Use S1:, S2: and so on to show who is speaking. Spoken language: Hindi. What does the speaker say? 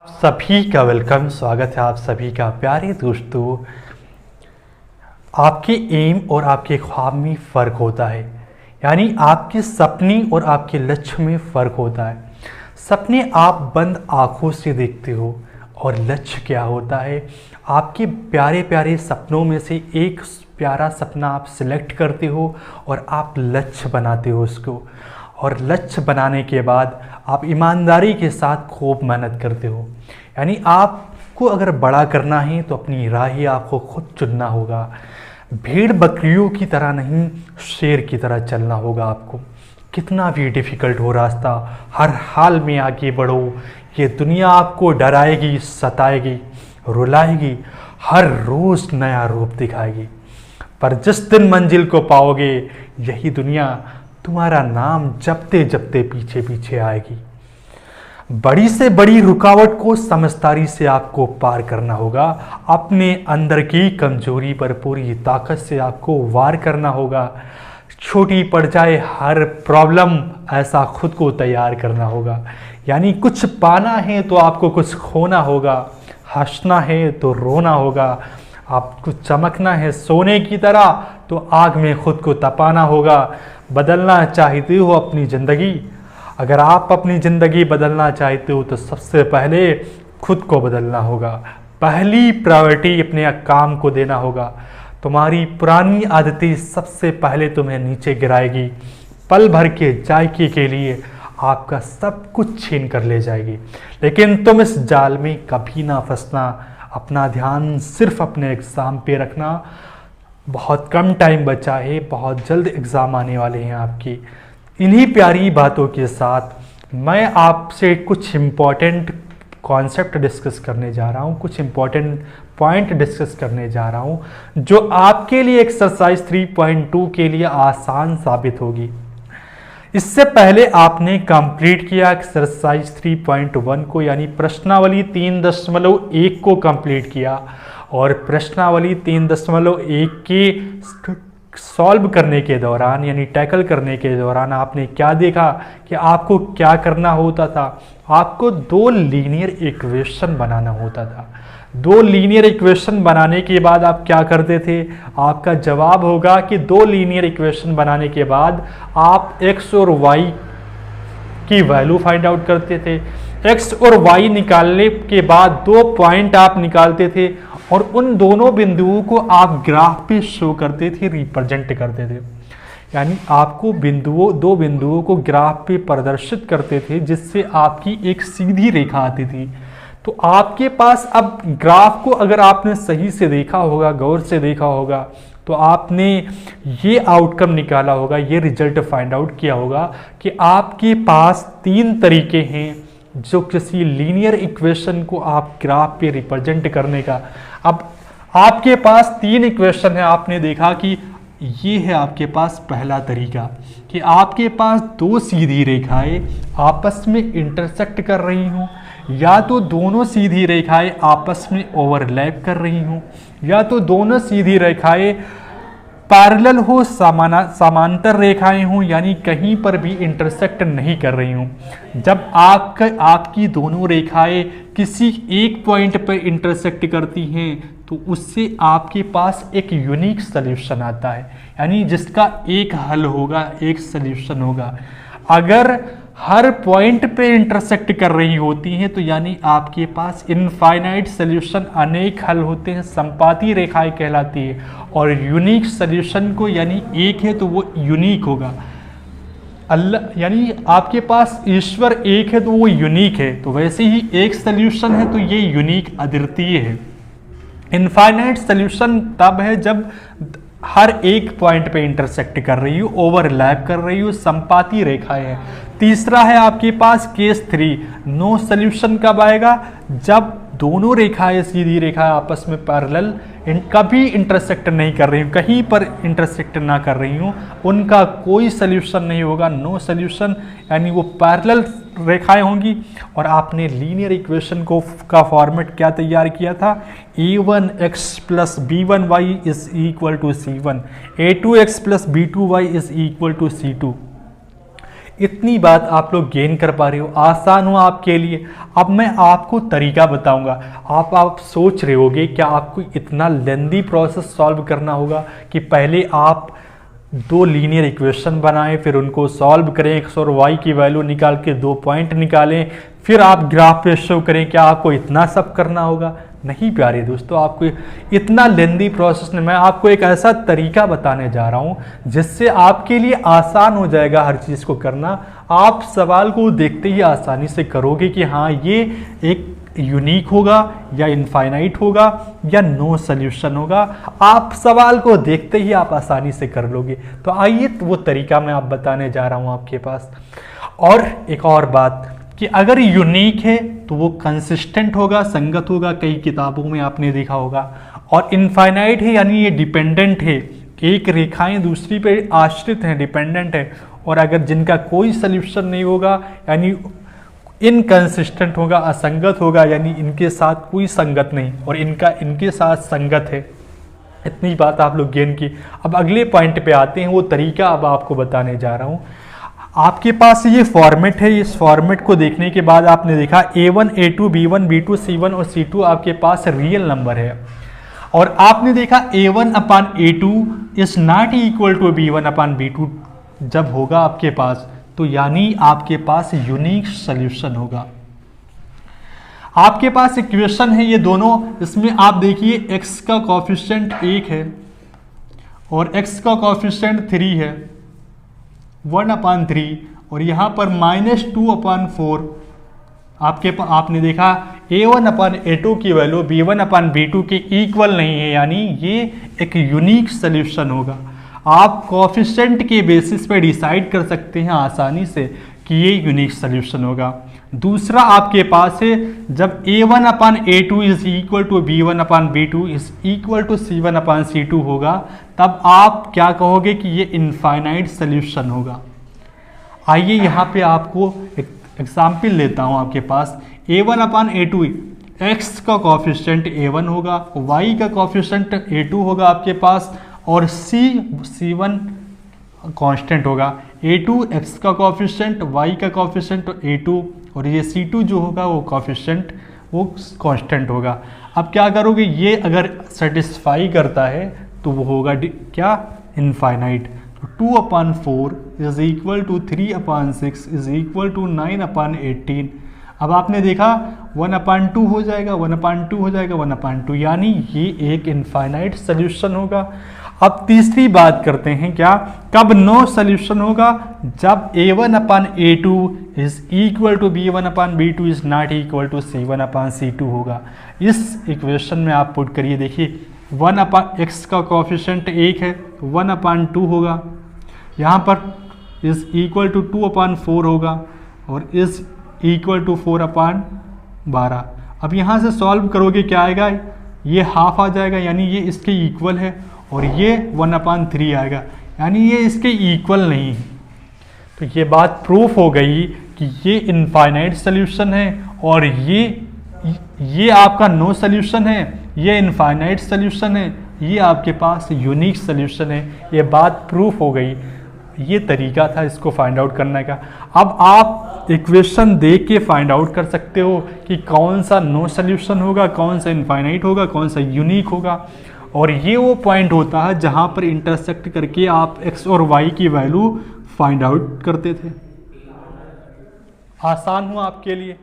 S1: सभी का वेलकम, स्वागत है आप सभी का। प्यारे दोस्तों, आपके एम और आपके ख्वाब में फ़र्क होता है, यानी आपके सपने और आपके लक्ष्य में फ़र्क होता है। सपने आप बंद आँखों से देखते हो और लक्ष्य क्या होता है, आपके प्यारे प्यारे सपनों में से एक प्यारा सपना आप सिलेक्ट करते हो और आप लक्ष्य बनाते हो उसको। और लक्ष्य बनाने के बाद आप ईमानदारी के साथ खूब मेहनत करते हो। यानी आपको अगर बड़ा करना है तो अपनी राह ही आपको खुद चुनना होगा। भेड़ बकरियों की तरह नहीं, शेर की तरह चलना होगा आपको। कितना भी डिफ़िकल्ट हो रास्ता, हर हाल में आगे बढ़ो। ये दुनिया आपको डराएगी, सताएगी, रुलाएगी, हर रोज़ नया रूप दिखाएगी। पर जिस दिन मंजिल को पाओगे, यही दुनिया तुम्हारा नाम जपते जपते पीछे पीछे आएगी। बड़ी से बड़ी रुकावट को समझदारी से आपको पार करना होगा। अपने अंदर की कमजोरी पर पूरी ताकत से आपको वार करना होगा। छोटी पड़ जाए हर प्रॉब्लम, ऐसा खुद को तैयार करना होगा। यानी कुछ पाना है तो आपको कुछ खोना होगा, हंसना है तो रोना होगा, आपको चमकना है सोने की तरह तो आग में खुद को तपाना होगा। बदलना चाहते हो अपनी ज़िंदगी, अगर आप अपनी ज़िंदगी बदलना चाहते हो तो सबसे पहले खुद को बदलना होगा। पहली प्रायोरिटी अपने काम को देना होगा। तुम्हारी पुरानी आदतें सबसे पहले तुम्हें नीचे गिराएगी। पल भर के जायके के लिए आपका सब कुछ छीन कर ले जाएगी। लेकिन तुम इस जाल में कभी ना फंसना। अपना ध्यान सिर्फ अपने एग्ज़ाम पे रखना। बहुत कम टाइम बचा है, बहुत जल्द एग्ज़ाम आने वाले हैं आपकी। इन्हीं प्यारी बातों के साथ मैं आपसे कुछ इम्पॉर्टेंट कॉन्सेप्ट डिस्कस करने जा रहा हूँ, कुछ इम्पॉर्टेंट पॉइंट डिस्कस करने जा रहा हूँ जो आपके लिए एक्सरसाइज 3.2 के लिए आसान साबित होगी। इससे पहले आपने कंप्लीट किया एक्सरसाइज 3.1 को, यानी प्रश्नावली 3.1 को कंप्लीट किया। और प्रश्नावली 3.1 के सॉल्व करने के दौरान, यानी टैकल करने के दौरान आपने क्या देखा कि आपको क्या करना होता था। आपको दो लीनियर इक्वेशन बनाना होता था। दो लीनियर इक्वेशन बनाने के बाद आप क्या करते थे, आपका जवाब होगा कि दो लीनियर इक्वेशन बनाने के बाद आप x और y की वैल्यू फाइंड आउट करते थे। x और y निकालने के बाद दो पॉइंट आप निकालते थे और उन दोनों बिंदुओं को आप ग्राफ पे शो करते थे, रिप्रेजेंट करते थे। यानी आपको दो बिंदुओं को ग्राफ पे प्रदर्शित करते थे, जिससे आपकी एक सीधी रेखा आती थी। तो आपके पास अब ग्राफ को अगर आपने सही से देखा होगा, गौर से देखा होगा, तो आपने ये आउटकम निकाला होगा, ये रिजल्ट फाइंड आउट किया होगा कि आपके पास तीन तरीके हैं जो किसी लीनियर इक्वेशन को आप ग्राफ पे रिप्रेजेंट करने का। अब आपके पास तीन इक्वेशन है। आपने देखा कि ये है आपके पास पहला तरीका कि आपके पास दो सीधी रेखाएं आपस में इंटरसेक्ट कर रही हों, या तो दोनों सीधी रेखाएं आपस में ओवरलैप कर रही हों, या तो दोनों सीधी रेखाएं पैरेलल हो, समांतर रेखाएं हों, यानी कहीं पर भी इंटरसेक्ट नहीं कर रही हों। जब आपकी दोनों रेखाएं किसी एक पॉइंट पर इंटरसेक्ट करती हैं तो उससे आपके पास एक यूनिक सॉल्यूशन आता है, यानी जिसका एक हल होगा, एक सॉल्यूशन होगा। अगर हर पॉइंट पे इंटरसेक्ट कर रही होती हैं तो यानी आपके पास इनफाइनाइट सॉल्यूशन, अनेक हल होते हैं, संपाती रेखाएं कहलाती है। और यूनिक सॉल्यूशन को, यानी एक है तो वो यूनिक होगा। अल्लाह, यानी आपके पास ईश्वर एक है तो वो यूनिक है, तो वैसे ही एक सॉल्यूशन है तो ये यूनिक, अद्वितीय है। इनफाइनाइट सॉल्यूशन तब है जब हर एक पॉइंट पे इंटरसेक्ट कर रही हो, ओवरलैप कर रही हो, संपाती रेखाएं हैं। तीसरा है आपके पास केस 3, नो सॉल्यूशन कब आएगा, जब दोनों रेखाएं, सीधी रेखाएं आपस में पैरेलल कभी इंटरसेक्ट नहीं कर रही हूँ, कहीं पर इंटरसेक्ट ना कर रही हूँ, उनका कोई सॉल्यूशन नहीं होगा, नो सॉल्यूशन, यानी वो पैरेलल रेखाएं होंगी। और आपने लीनियर इक्वेशन का फॉर्मेट क्या तैयार किया था, a1x + b1y = c1, a2x + b2y = c2। इतनी बात आप लोग गेन कर पा रहे हो, आसान हुआ आपके लिए। अब मैं आपको तरीका बताऊंगा। आप सोच रहे होगे क्या आपको इतना लेंदी प्रोसेस सॉल्व करना होगा कि पहले आप दो लीनियर इक्वेशन बनाएं, फिर उनको सॉल्व करें, एक्स और वाई की वैल्यू निकाल के 2 पॉइंट निकालें, फिर आप ग्राफ पे शो करें। क्या आपको इतना सब करना होगा? नहीं प्यारे दोस्तों, आपको इतना लेंदी प्रोसेस नहीं। मैं आपको एक ऐसा तरीका बताने जा रहा हूं जिससे आपके लिए आसान हो जाएगा हर चीज़ को करना। आप सवाल को देखते ही आसानी से करोगे कि हाँ ये एक यूनिक होगा या इनफाइनाइट होगा या नो सॉल्यूशन होगा। आप सवाल को देखते ही आप आसानी से कर लोगे। तो आइए वो तरीका मैं आप बताने जा रहा हूं आपके पास। और एक और बात कि अगर यूनिक है तो वो कंसिस्टेंट होगा, संगत होगा, कई किताबों में आपने देखा होगा। और इनफाइनाइट है यानी ये डिपेंडेंट है, एक रेखाएं दूसरी पे आश्रित हैं, डिपेंडेंट है। और अगर जिनका कोई सॉल्यूशन नहीं होगा यानी इनकंसिस्टेंट होगा, असंगत होगा, यानी इनके साथ कोई संगत नहीं और इनका इनके साथ संगत है। इतनी बात आप लोग गेन की। अब अगले पॉइंट पे आते हैं, वो तरीका अब आपको बताने जा रहा हूं। आपके पास ये फॉर्मेट है। इस फॉर्मेट को देखने के बाद आपने देखा A1, A2, B1, B2, C1 और C2 आपके पास रियल नंबर है। और आपने देखा A1 upon A2 is not equal to B1 upon B2 जब होगा आपके पास, तो यानी आपके पास यूनिक सॉल्यूशन होगा। आपके पास इक्वेशन है ये दोनों, इसमें आप देखिए x का कोफिशिएंट 1 है और x का कोफिशिएंट 3 है, 1/3, और यहाँ पर -2/4। आपने देखा A1/A2 की वैल्यू B1/B2 के इक्वल नहीं है, यानी ये एक यूनिक सॉल्यूशन होगा। आप कोफिशिएंट के बेसिस पे डिसाइड कर सकते हैं आसानी से कि ये यूनिक सॉल्यूशन होगा। दूसरा आपके पास है जब A1/A2 is equal to B1/B2 is equal to C1/C2 होगा, तब आप क्या कहोगे कि ये इनफाइनाइट सॉल्यूशन होगा। आइए यहाँ पे आपको एक एग्जाम्पल लेता हूँ। आपके पास A1/A2 x का कोफिशिएंट A1 होगा, y का कोफिशिएंट A2 होगा आपके पास, और C1 कांस्टेंट होगा। A2 x का कोफिशिएंट, y का कोफिशिएंट A2, और ये C2 जो होगा वो कोफिशिएंट वो कांस्टेंट होगा। अब क्या करोगे, ये अगर सेटिस्फाई करता है तो वो होगा क्या, infinite. 2/4 is equal to 3/6 is equal to 9/18। अब आपने देखा 1/2 हो जाएगा, 1/2 हो जाएगा, 1/2, यानी ये एक इनफाइनाइट सॉल्यूशन होगा। अब तीसरी बात करते हैं, क्या कब नो सॉल्यूशन होगा, जब A1/A2 is equal to B1/B2 is not equal to C1/C2 होगा। इस इक्वेशन में आप पुट करिए, देखिए 1/x का कोफिशिएंट 1 है, 1/2 होगा, यहाँ पर इज इक्वल टू 2/4 होगा, और इज इक्वल टू 4/12। अब यहाँ से सॉल्व करोगे क्या आएगा, ये हाफ आ जाएगा, यानी ये इसके इक्वल है, और ये 1/3 आएगा, यानी ये इसके इक्वल नहीं है। तो ये बात प्रूफ हो गई कि ये इनफाइनाइट सॉल्यूशन है, और ये आपका नो सॉल्यूशन है, ये इनफाइनाइट सॉल्यूशन है, ये आपके पास यूनिक सॉल्यूशन है। ये बात प्रूफ हो गई। ये तरीका था इसको फाइंड आउट करने का। अब आप इक्वेशन देख के फाइंड आउट कर सकते हो कि कौन सा नो सॉल्यूशन होगा, कौन सा इनफाइनाइट होगा, कौन सा यूनिक होगा। और ये वो पॉइंट होता है जहाँ पर इंटरसेक्ट करके आप x और y की वैल्यू फाइंड आउट करते थे। आसान हुआ आपके लिए।